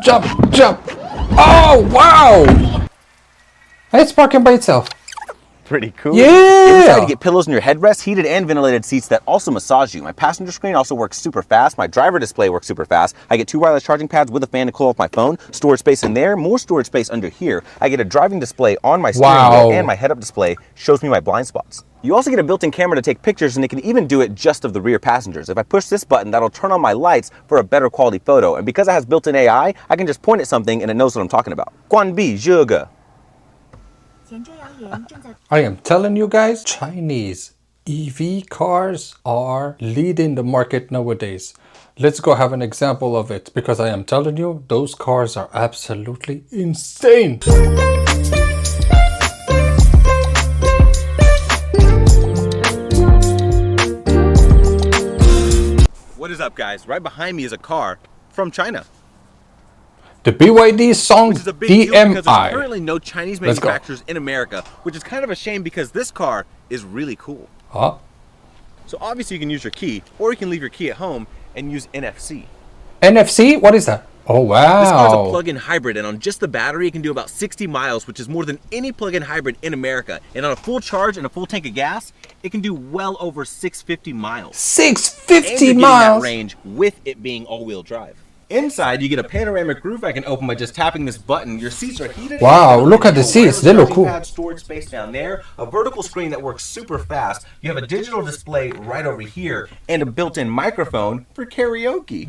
jump, jump. Oh, wow. It's parking by itself. Pretty cool. Yeah. Inside, you get pillows in your headrest, heated and ventilated seats that also massage you. My passenger screen also works super fast. My driver display works super fast. I get 2 wireless charging pads with a fan to cool off my phone. Storage space in there, more storage space under here. I get a driving display on my steering wheel, and my head-up display shows me my blind spots. You also get a built-in camera to take pictures, and it can even do it just of the rear passengers. If I push this button, that'll turn on my lights for a better quality photo. And because it has built-in AI, I can just point at something and it knows what I'm talking about. 关闭这个。 I am telling you guys, Chinese EV cars are leading the market nowadays. Let's go have an example of it, because I am telling you, those cars are absolutely insane. What is up, guys? Right behind me is a car from China. The BYD Song Which is a big deal because there's DMI. currently no Chinese manufacturers in America, which is kind of a shame because this car is really cool. So obviously you can use your key, or you can leave your key at home and use NFC. NFC? What is that? Oh, wow. This car is a plug-in hybrid, and on just the battery, it can do about 60 miles, which is more than any plug-in hybrid in America. And on a full charge and a full tank of gas, it can do well over 650 miles. 650 and miles? That range with it being all-wheel drive. Inside, you get a panoramic roof I can open by just tapping this button. Your seats are heated. Wow, look at the seats. They look cool. Pad, storage space down there, a vertical screen that works super fast. You have a digital display right over here, and a built-in microphone for karaoke.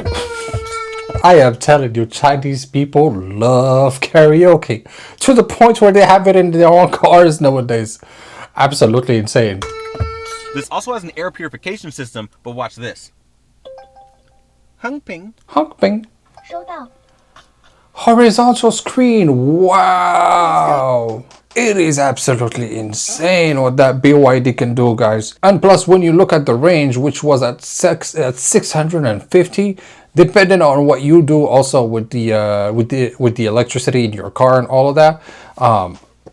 I am telling you, Chinese people love karaoke to the point where they have it in their own cars nowadays. Absolutely insane. This also has an air purification system, but watch this. Hung ping. Hung ping. Horizontal screen. Wow. It is absolutely insane what that BYD can do, guys. And plus, when you look at the range, which was at 650, depending on what you do, also with the electricity in your car and all of that,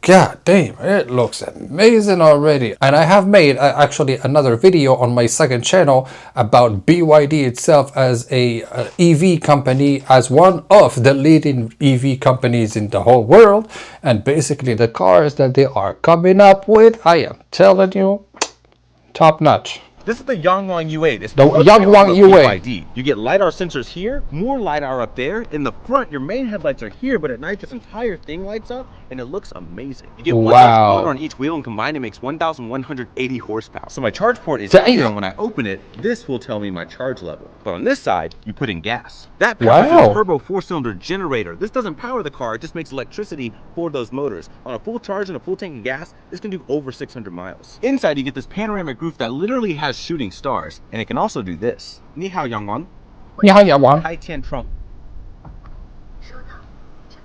god damn, it looks amazing already. And I have made actually another video on my second channel about BYD itself as a EV company, as one of the leading EV companies in the whole world, and basically the cars that they are coming up with, I am telling you, top notch. This is the Yangwang U8. It's the Yangwang U8. BYD. You get LiDAR sensors here, more LiDAR up there. In the front, your main headlights are here, but at night this entire thing lights up, and it looks amazing. You get 1,000 motor on each wheel, and combined it makes 1,180 horsepower. So my charge port is here, and when I open it, this will tell me my charge level. But on this side, you put in gas. That powers a turbo 4-cylinder generator. This doesn't power the car, it just makes electricity for those motors. On a full charge and a full tank of gas, this can do over 600 miles. Inside, you get this panoramic roof that literally has shooting stars, and it can also do this. Ni hao Yangwang. Ni hao Yangwang. Hai Tian Trump.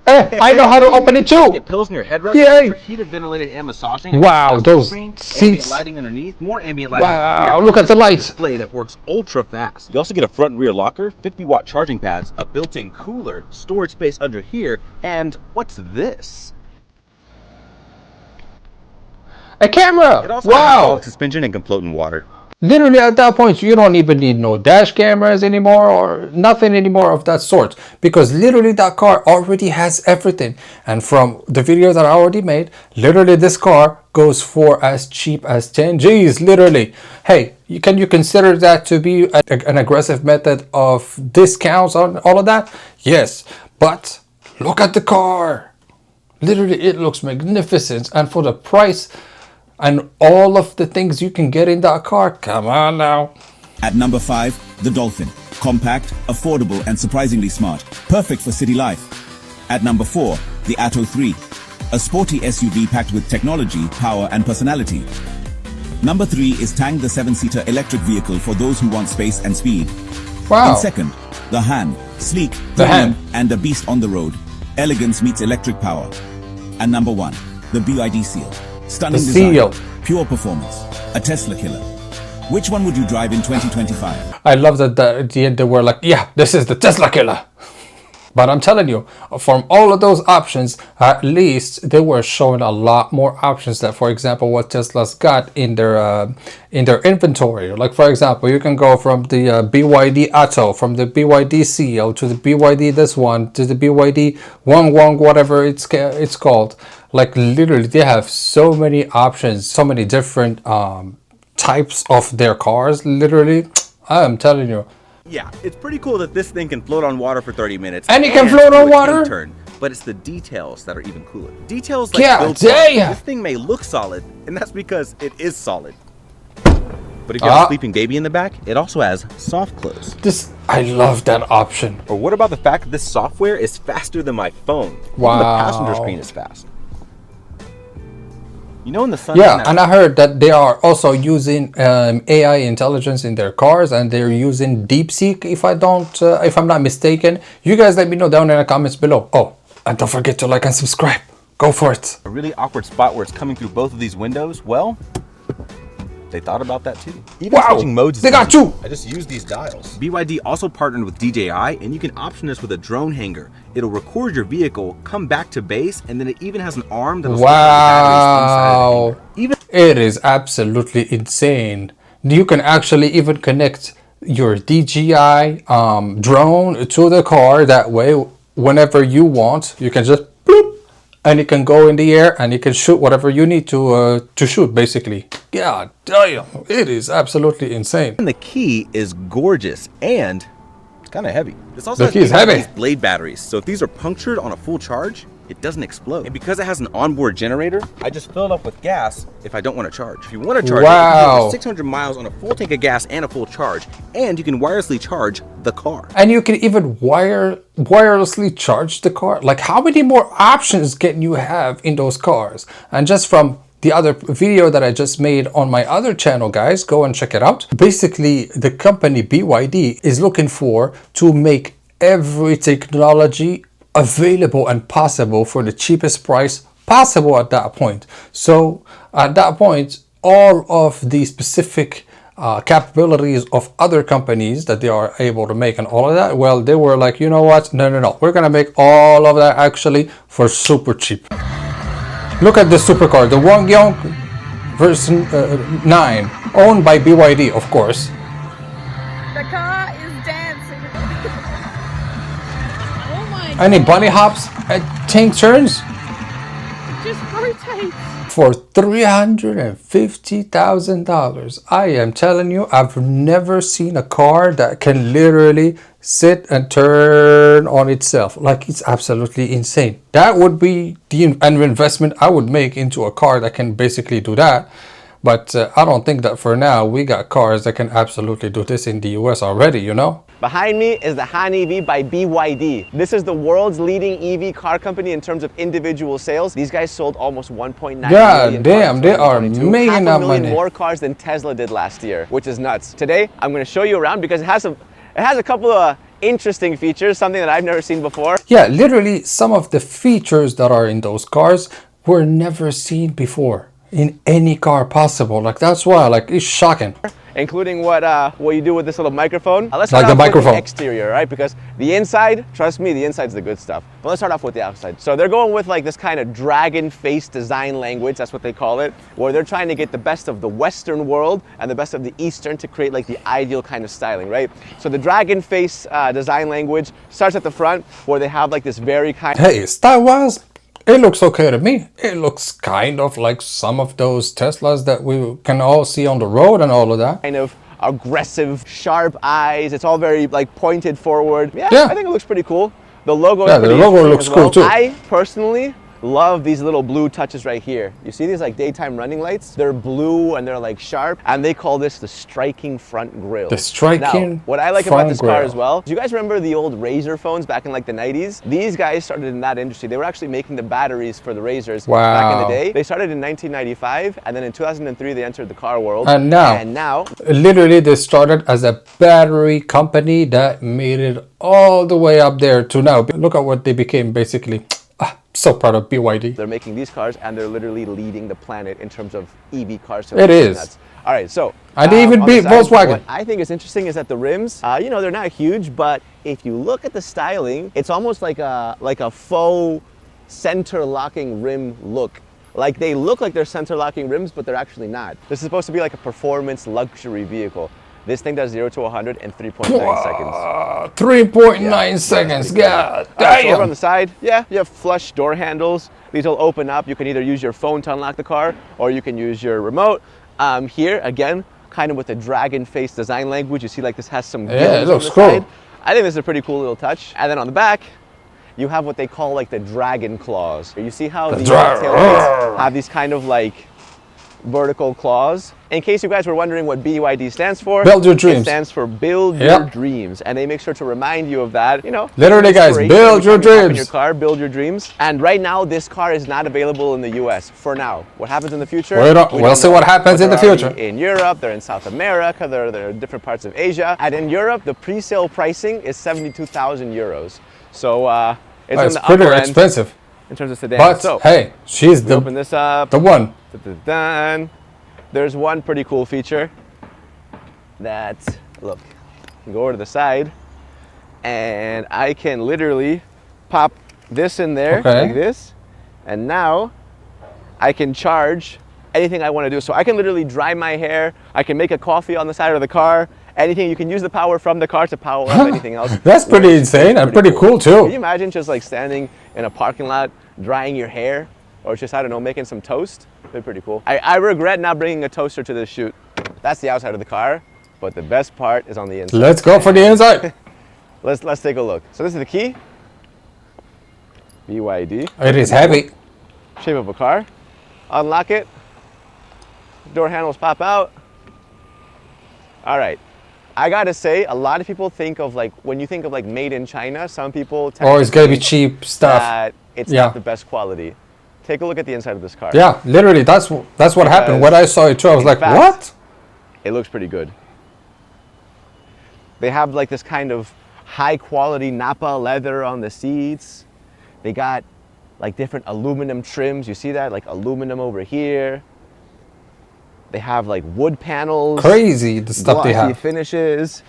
Hey, I know how to open it too. Get pillows in your headrest. Yay. Heated, ventilated, and massaging. Wow, those seats. Ambient lighting underneath. More ambient lighting. Wow, look at the lights. Display that works ultra fast. You also get a front and rear locker, 50-watt charging pads, a built-in cooler, storage space under here, and what's this? A camera. It also wow. has suspension and can float in water. Literally at that point, you don't even need no dash cameras anymore or nothing anymore of that sort, because literally that car already has everything. And from the video that I already made, literally this car goes for as cheap as 10 G's, literally. Hey, can you consider that to be an aggressive method of discounts on all of that? Yes, but look at the car. Literally, it looks magnificent, and for the price and all of the things you can get in that car, come on now. At number 5, the Dolphin. Compact, affordable, and surprisingly smart. Perfect for city life. At number 4, the Atto 3. A sporty SUV packed with technology, power, and personality. Number 3 is Tang, the 7-seater electric vehicle for those who want space and speed. Wow. In second, the Han. Sleek, the Han, and a beast on the road. Elegance meets electric power. And number 1, the BYD Seal. Stunning design, pure performance, a Tesla killer. Which one would you drive in 2025? I love that at the end they were like, yeah, this is the Tesla killer. But I'm telling you, from all of those options, at least they were showing a lot more options that, for example, what Tesla's got in their inventory. Like, for example, you can go from the BYD Auto, from the BYD CEO to the BYD this one to the BYD Wang whatever it's called. Like, literally, they have so many options, so many different types of their cars. Literally, I'm telling you. Yeah, it's pretty cool that this thing can float on water for 30 minutes. And it can float on do a water? Turn, but it's the details that are even cooler. Details like Yeah, build quality. damn. This thing may look solid, and that's because it is solid. But if you have a sleeping baby in the back, it also has soft close. I love that option. Or what about the fact that this software is faster than my phone? Wow. Even the passenger screen is fast. You know, in the sun. Yeah, and I heard that they are also using AI intelligence in their cars, and they're using DeepSeek. If I'm not mistaken, you guys let me know down in the comments below. Oh, and don't forget to like and subscribe. Go for it. A really awkward spot where it's coming through both of these windows. Well, they thought about that too. Even switching modes. They got two. I just use these dials. BYD also partnered with DJI, and you can option this with a drone hanger. It'll record your vehicle, come back to base, and then it even has an arm that'll switch out the batteries inside of the hanger. It is absolutely insane. You can actually even connect your DJI drone to the car. That way, whenever you want, you can just bloop, and it can go in the air and you can shoot whatever you need to shoot, basically. God damn, it is absolutely insane. And the key is gorgeous and it's kind of heavy. This also The key is heavy. has blade batteries, so if these are punctured on a full charge, it doesn't explode. And because it has an onboard generator, I just fill it up with gas if I don't want to charge. If you want to charge, Wow. it, you can do over 600 miles on a full tank of gas and a full charge, and you can wirelessly charge the car. And you can even wirelessly charge the car. Like, how many more options can you have in those cars? And just from the other video that I just made on my other channel, guys, go and check it out. Basically, the company BYD is looking to make every technology available and possible for the cheapest price possible at that point. So at that point, all of the specific capabilities of other companies that they are able to make and all of that, well, they were like, you know what, no, we're gonna make all of that actually for super cheap. Look at the supercar, the Wangyong version 9, owned by BYD, of course. The car is dancing. Oh my Any bunny hops at tank turns? Just rotates. For $350,000. I am telling you, I've never seen a car that can literally sit and turn on itself. Like, it's absolutely insane. That would be an investment I would make into a car that can basically do that. But I don't think that for now we got cars that can absolutely do this in the US already, you know? Behind me is the Han EV by BYD. This is the world's leading EV car company in terms of individual sales. These guys sold almost 1.9 million cars. Damn, they are making that 500,000 money. more cars than Tesla did last year, which is nuts. Today, I'm going to show you around because it has a couple of interesting features, something that I've never seen before. Yeah, literally some of the features that are in those cars were never seen before in any car possible. Like, that's why, like, it's shocking. Including what you do with this little microphone. Let's Like start the off with microphone. the exterior, right? Because the inside, trust me, the inside's the good stuff. But let's start off with the outside. So they're going with like this kind of dragon face design language, that's what they call it, where they're trying to get the best of the Western world and the best of the Eastern to create like the ideal kind of styling, right? So the dragon face design language starts at the front, where they have like this very kind Hey, style-wise, it looks okay to me. It looks kind of like some of those Teslas that we can all see on the road and all of that. kind of aggressive, sharp eyes. It's all very like pointed forward. Yeah. Yeah. I think it looks pretty cool. The logo Yeah, is the pretty logo interesting looks as well. cool too. I personally love these little blue touches right here. You see these like daytime running lights? They're blue and they're like sharp, and they call this the striking front grille. The striking Now, what I like about front this car grille. as well, do you guys remember the old Razor phones back in like the 90s? These guys started in that industry. They were actually making the batteries for the Razors back in the Wow. day. They started in 1995, and then in 2003 they entered the car world. And now, literally they started as a battery company that made it all the way up there to now. Look at what they became, basically. So proud of BYD. they're making these cars, and they're literally leading the planet in terms of EV cars. So It it's is. nuts. All right, so And they even on the beat side, Volkswagen. What I think is interesting is that the rims, you know, they're not huge, but if you look at the styling, it's almost like a faux center locking rim look. Like they look like they're center locking rims, but they're actually not. This is supposed to be like a performance luxury vehicle. This thing does 0 to 100 in 3.9 seconds. 3.9 seconds, god Alright, so over on damn! the side, yeah, you have flush door handles. These will open up. You can either use your phone to unlock the car, or you can use your remote. Here, again, kind of with the dragon face design language, you see like this has some Yeah, it gills on looks the cool. side. I think this is a pretty cool little touch. And then on the back, you have what they call like the dragon claws. You see how the taillights have these kind of like vertical claws? In case you guys were wondering what BYD stands for, Build your dreams. It stands for Build Yep. Your Dreams, and they make sure to remind you of that. You know, Literally, guys, inspiration build every your time you hop in dreams. your car, build your dreams. And right now, this car is not available in the U.S. for now. What happens in the future? We'll see what happens in the future. In Europe, they're in South America, they're in different parts of Asia, and in Europe, the pre-sale pricing is 72,000 euros. So it's on It's the pretty upper end expensive. in terms of sedan. But So hey, she's we open this up. the one. Dun. There's one pretty cool feature that, look, you can go over to the side and I can literally pop this in there like this, and now I can charge anything I want to do. So I can literally dry my hair, I can make a coffee on the side of the car, anything. You can use the power from the car to power up anything else. That's pretty insane and pretty cool too. Can you imagine just like standing in a parking lot, drying your hair, or just, I don't know, making some toast? They're pretty cool. I regret not bringing a toaster to this shoot. That's the outside of the car, but the best part is on the inside. Let's go for the inside. Let's take a look. So this is the key. BYD. It is heavy. Shape of a car. Unlock it. Door handles pop out. All right. I gotta say, a lot of people think of like, when you think of like made in China, some people tend Or to it's gonna be think cheap stuff. that it's Yeah. not the best quality. Take a look at the inside of this car. Yeah, literally, that's what happened. When I saw it too, I was in like, fact, what? It looks pretty good. They have like this kind of high quality Napa leather on the seats. They got like different aluminum trims. You see that? Like aluminum over here. They have like wood panels. Crazy the stuff they glossy have. finishes.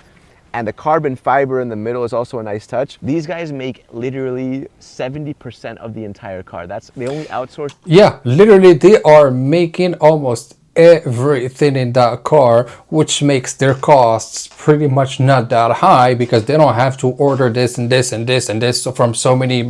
And the carbon fiber in the middle is also a nice touch. These guys make literally 70% of the entire car. They only outsource. Yeah, literally, they are making almost everything in that car, which makes their costs pretty much not that high because they don't have to order this and this and this and this from so many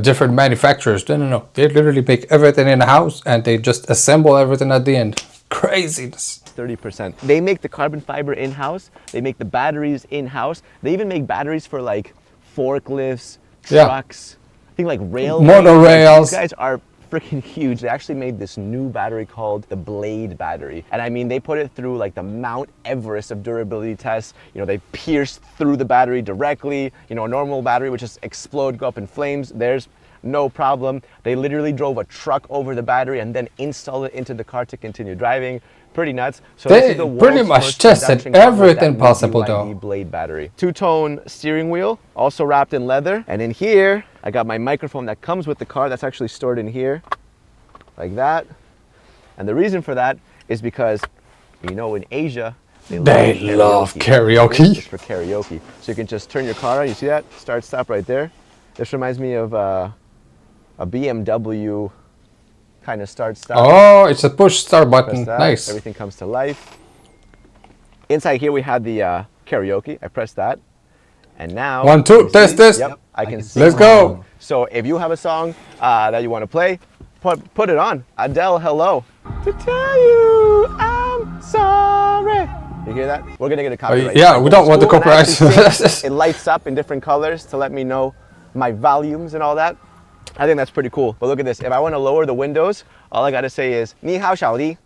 different manufacturers. No. They literally make everything in the house and they just assemble everything at the end. Craziness. 30%. They make the carbon fiber in-house. They make the batteries in-house. They even make batteries for like forklifts, Yeah. trucks, I think like rail. Monorails. These guys are freaking huge. They actually made this new battery called the Blade battery. And I mean, they put it through like the Mount Everest of durability tests. You know, they pierced through the battery directly. You know, a normal battery would just explode, go up in flames. There's no problem. They literally drove a truck over the battery and then installed it into the car to continue driving. Pretty nuts. So They this is the pretty world's much first tested production car with that everything new possible, BYD though. Blade battery. Two-tone steering wheel, also wrapped in leather. And in here, I got my microphone that comes with the car that's actually stored in here, like that. And the reason for that is because, you know, in Asia, they love karaoke. It's for karaoke. So you can just turn your car on, you see that? Start, stop right there. This reminds me of a BMW kind of start, stop. Oh, it's a push start Press button. that, Nice. everything comes to life. Inside here we had the karaoke. I pressed that. And now... 1, 2, test this. Yep, I can sing. Let's go. So if you have a song that you want to play, put it on. Adele, hello. To tell you I'm sorry. You hear that? We're gonna get a copyright. yeah, strike. we don't want the Cool, and I copyright. actually sing. It lights up in different colors to let me know my volumes and all that. I think that's pretty cool. But look at this. If I want to lower the windows, all I gotta say is 你好小弟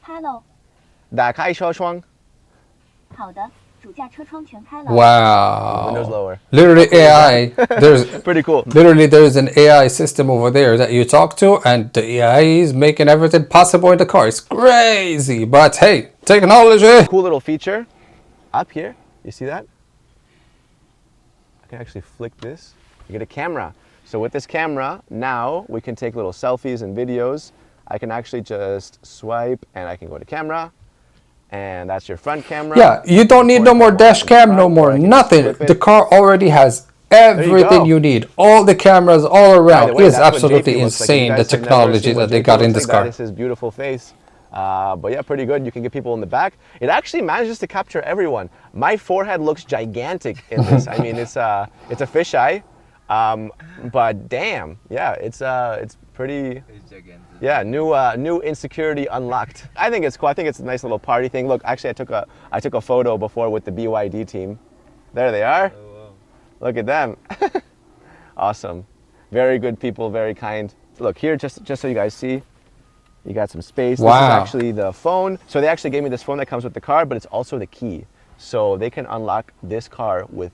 Hello，打开车窗好的，主驾车窗全开了。 Wow. Windows lower. Literally AI. There's Pretty cool. literally there's an AI system over there that you talk to, and the AI is making everything possible in the car. It's crazy, but hey, technology. Cool little feature up here. You see that? I can actually flick this. You get a camera. So with this camera, now we can take little selfies and videos. I can actually just swipe and I can go to camera. And that's your front camera. Yeah, you don't need no more dash cam, no more nothing. The car already has everything you need. All the cameras all around. It is absolutely insane, the technology that they got in this car. This is beautiful face. But yeah, pretty good. You can get people in the back. It actually manages to capture everyone. My forehead looks gigantic in this. I mean, it's a fisheye, but damn, yeah, it's pretty. It's gigantic. Yeah, new insecurity unlocked. I think it's cool. I think it's a nice little party thing. Look, actually, I took a photo before with the BYD team. There they are. Oh, wow. Look at them. Awesome. Very good people. Very kind. Look here, just so you guys see. You got some space. Wow. This is actually the phone. So they actually gave me this phone that comes with the car, but it's also the key. So they can unlock this car with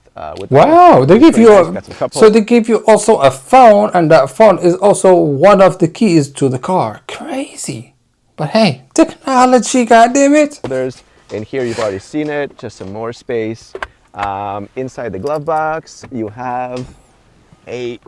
wow, they give you so they give you also a phone, and that phone is also one of the keys to the car. Crazy. But hey, technology, goddammit. There's in here, you've already seen it, just some more space. Inside the glove box, you have a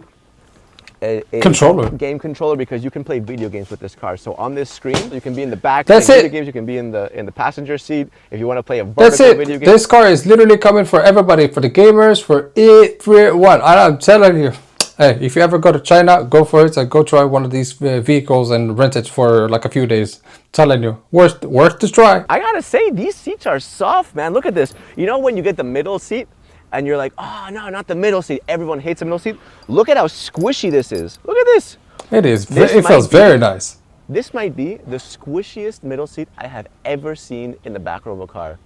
controller, game controller, because you can play video games with this car. So on this screen, you can be in the back. That's playing it. Video games. You can be in the passenger seat if you want to play a vertical video game. This car is literally coming for everybody, for the gamers, for everyone. I'm telling you, hey, if you ever go to China, go for it and go try one of these vehicles and rent it for like a few days. Telling you, worth to try. I gotta say, these seats are soft, man. Look at this. You know when you get the middle seat? And you're like, oh no, not the middle seat. Everyone hates the middle seat. Look at how squishy this is. Look at this. It is. It feels very nice. This might be the squishiest middle seat I have ever seen in the back row of a car.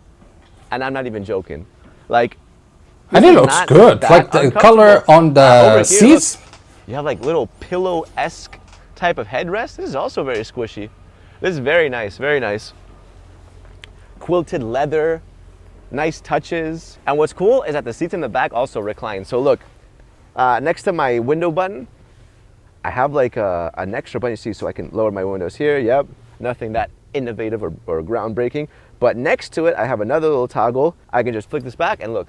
And I'm not even joking. Like, and it looks good. Like the color on the seats. Look, you have like little pillow-esque type of headrest. This is also very squishy. This is very nice, very nice. Quilted leather. Nice touches. And what's cool is that the seats in the back also recline. So look, next to my window button, I have like an extra button, you see, so I can lower my windows here. Yep, nothing that innovative or groundbreaking. But next to it, I have another little toggle. I can just flick this back and look.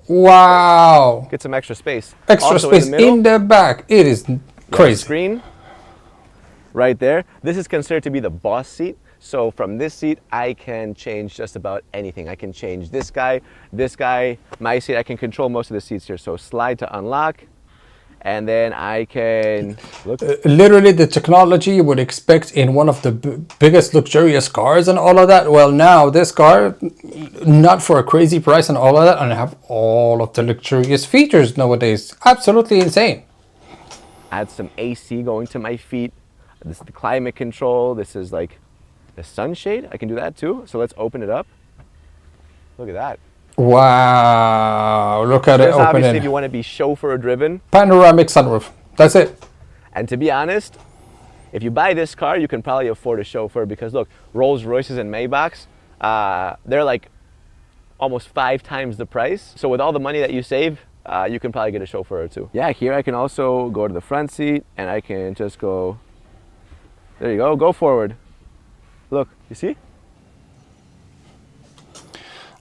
Wow. Get some extra space. Extra also space in the back. It is crazy. Screen right there. This is considered to be the boss seat. So from this seat, I can change just about anything. I can change this guy, my seat. I can control most of the seats here. So slide to unlock, and then I can look. Literally the technology you would expect in one of the biggest luxurious cars and all of that. Well, now this car, not for a crazy price and all of that, and have all of the luxurious features nowadays. Absolutely insane. Add some AC going to my feet. This is the climate control. This is like the sunshade. I can do that too. So let's open it up. Look at that. Wow, look at it obviously opening. If you want to be chauffeur driven. Panoramic sunroof. That's it. And to be honest, if you buy this car, you can probably afford a chauffeur, because look, Rolls Royces and Maybachs, they're like almost 5 times the price. So with all the money that you save, you can probably get a chauffeur or two. Yeah, here I can also go to the front seat and I can just go, there you go forward. Look, you see?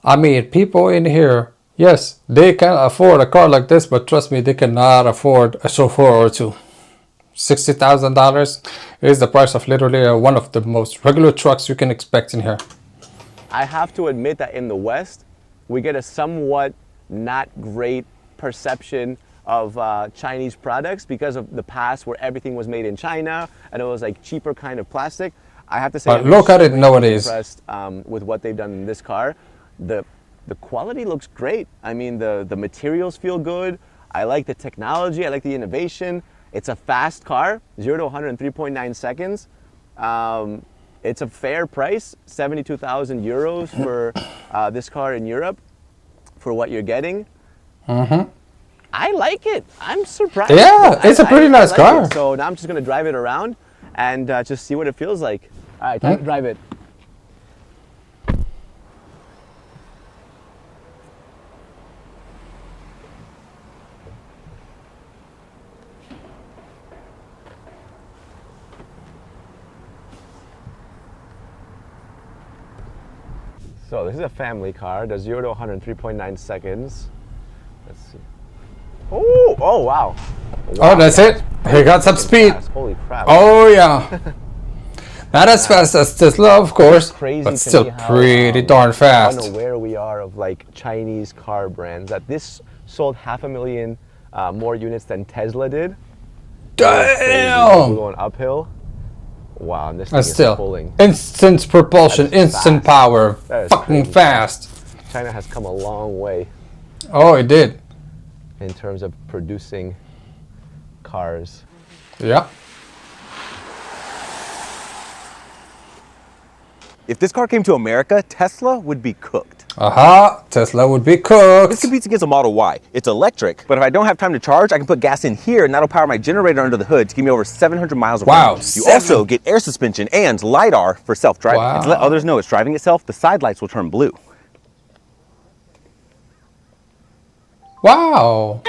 I mean, people in here, yes, they can afford a car like this, but trust me, they cannot afford a chauffeur or two. $60,000 is the price of literally one of the most regular trucks you can expect in here. I have to admit that in the West, we get a somewhat not great perception of Chinese products because of the past where everything was made in China and it was like cheaper kind of plastic. I have to say, but look at it nowadays. Impressed with what they've done in this car. The quality looks great. I mean, the materials feel good. I like the technology. I like the innovation. It's a fast car, 0 to 100 in 3.9 seconds. It's a fair price, 72,000 euros for this car in Europe for what you're getting. Mm-hmm. I like it. I'm surprised. Yeah, it's a pretty nice car. So now I'm just going to drive it around and just see what it feels like. All right, time to drive it. So this is a family car. Does 0 to 100 in 3.9 seconds. Let's see. Oh, wow. Wow. Oh, that's it. He got some speed. Fast. Holy crap. Oh, yeah. Not as fast as Tesla, of course, Crazy but to still me how, pretty darn fast. unaware we are of like Chinese car brands. That this sold 500,000 more units than Tesla did. Damn! We're going uphill. Wow, and this thing And is still, pulling. instant propulsion, That is instant fast. power, That is fucking crazy fast. China has come a long way Oh, it did. in terms of producing cars. Yeah. If this car came to America, Tesla would be cooked. Aha, Tesla would be This cooked. competes against a Model Y. It's electric, but if I don't have time to charge, I can put gas in here and that'll power my generator under the hood to give me over 700 miles of Wow, range. You also get air suspension and LiDAR for self-driving. Wow. And to let others know it's driving itself, the side lights will turn blue. Wow.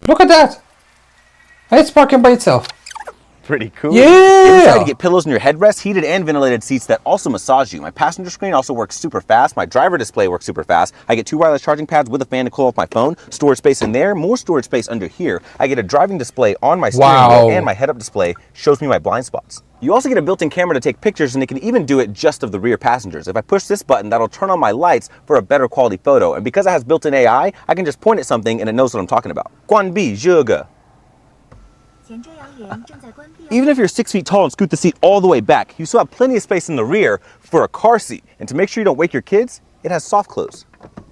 Look at that. It's parking by itself. Pretty cool. Yeah. Inside, you get pillows in your headrest, heated and ventilated seats that also massage you. My passenger screen also works super fast. My driver display works super fast. I get 2 wireless charging pads with a fan to cool off my phone. Storage space in there, more storage space under here. I get a driving display on my steering Wow. wheel, and my head-up display shows me my blind spots. You also get a built-in camera to take pictures, and it can even do it just of the rear passengers. If I push this button, that'll turn on my lights for a better quality photo. And because it has built-in AI, I can just point at something and it knows what I'm talking about. Guanbi zhege. Even if you're 6 feet tall and scoot the seat all the way back, you still have plenty of space in the rear for a car seat. And to make sure you don't wake your kids, it has soft close.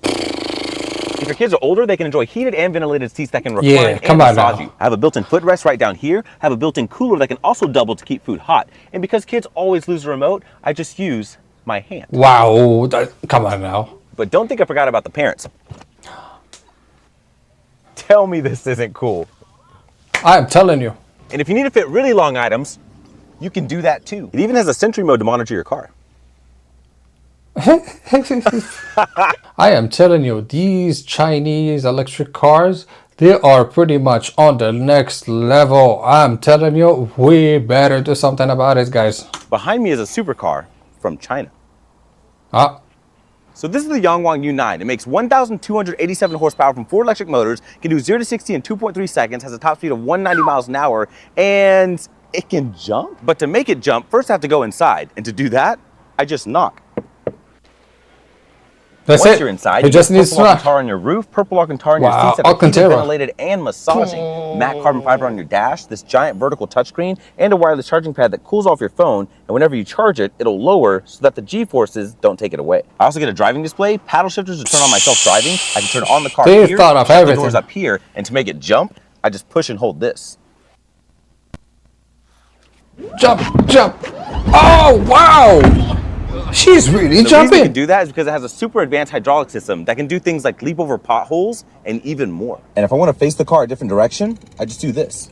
If your kids are older, they can enjoy heated and ventilated seats that can recline and come on massage now. you. I have a built-in footrest right down here. I have a built-in cooler that can also double to keep food hot. And because kids always lose the remote, I just use my hand. Wow. Come on now. But don't think I forgot about the parents. Tell me this isn't cool. I'm telling you. And if you need to fit really long items, you can do that too. It even has a Sentry mode to monitor your car. I am telling you, these Chinese electric cars, they are pretty much on the next level. I'm telling you, we better do something about it, guys. Behind me is a supercar from China. Ah, So this is the Yangwang U9. It makes 1,287 horsepower from 4 electric motors, can do 0 to 60 in 2.3 seconds, has a top speed of 190 miles an hour, and it can jump. But to make it jump, first I have to go inside. And to do that, I just knock. that's Once it. you're inside, It you just get needs to purple knock. Alcantara on your roof, purple Alcantara on your Wow, seats that are heated, Alcantara. ventilated, and massaging. Matte carbon fiber on your dash, this giant vertical touchscreen, and a wireless charging pad that cools off your phone. And whenever you charge it, it'll lower so that the G-forces don't take it away. I also get a driving display, paddle shifters to turn on my self-driving. I can turn on the car They here, thought of shut the everything. doors up here, and to make it jump, I just push and hold this. Jump, jump. Oh, wow. She's really The reason it jumping. can do that is because it has a super advanced hydraulic system that can do things like leap over potholes and even more. And if I want to face the car a different direction, I just do this.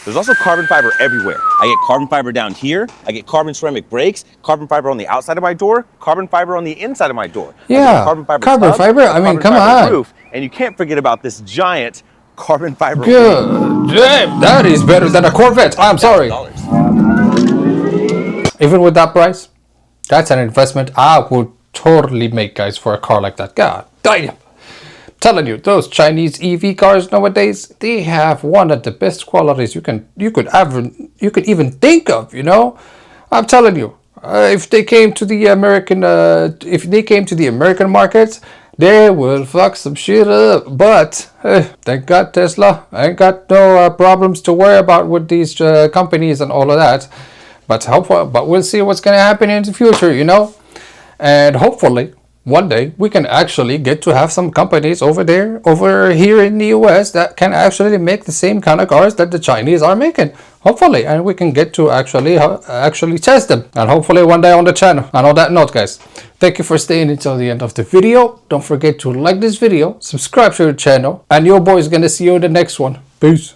There's also carbon fiber everywhere. I get carbon fiber down here, I get carbon ceramic brakes, carbon fiber on the outside of my door, carbon fiber on the inside of my door. I get Yeah, carbon fiber, carbon tub, fiber, a I mean, carbon come fiber on. roof, and you can't forget about this giant carbon fiber wing. Good. Damn, that is better than a Corvette. I'm sorry. Even with that price, that's an investment I would totally make, guys, for a car like that. God damn. Telling you, those Chinese EV cars nowadays, they have one of the best qualities you could even think of, you know. I'm telling you, if they came to the American markets, they will fuck some shit up. But thank God Tesla ain't got no problems to worry about with these companies and all of that. But we'll see what's gonna happen in the future, you know. And hopefully one day we can actually get to have some companies over here in the US that can actually make the same kind of cars that the Chinese are making. Hopefully, and we can get to actually test them, and hopefully one day on the channel. And on that note, guys, thank you for staying until the end of the video. Don't forget to like this video, subscribe to the channel, and your boy is gonna see you in the next one. Peace.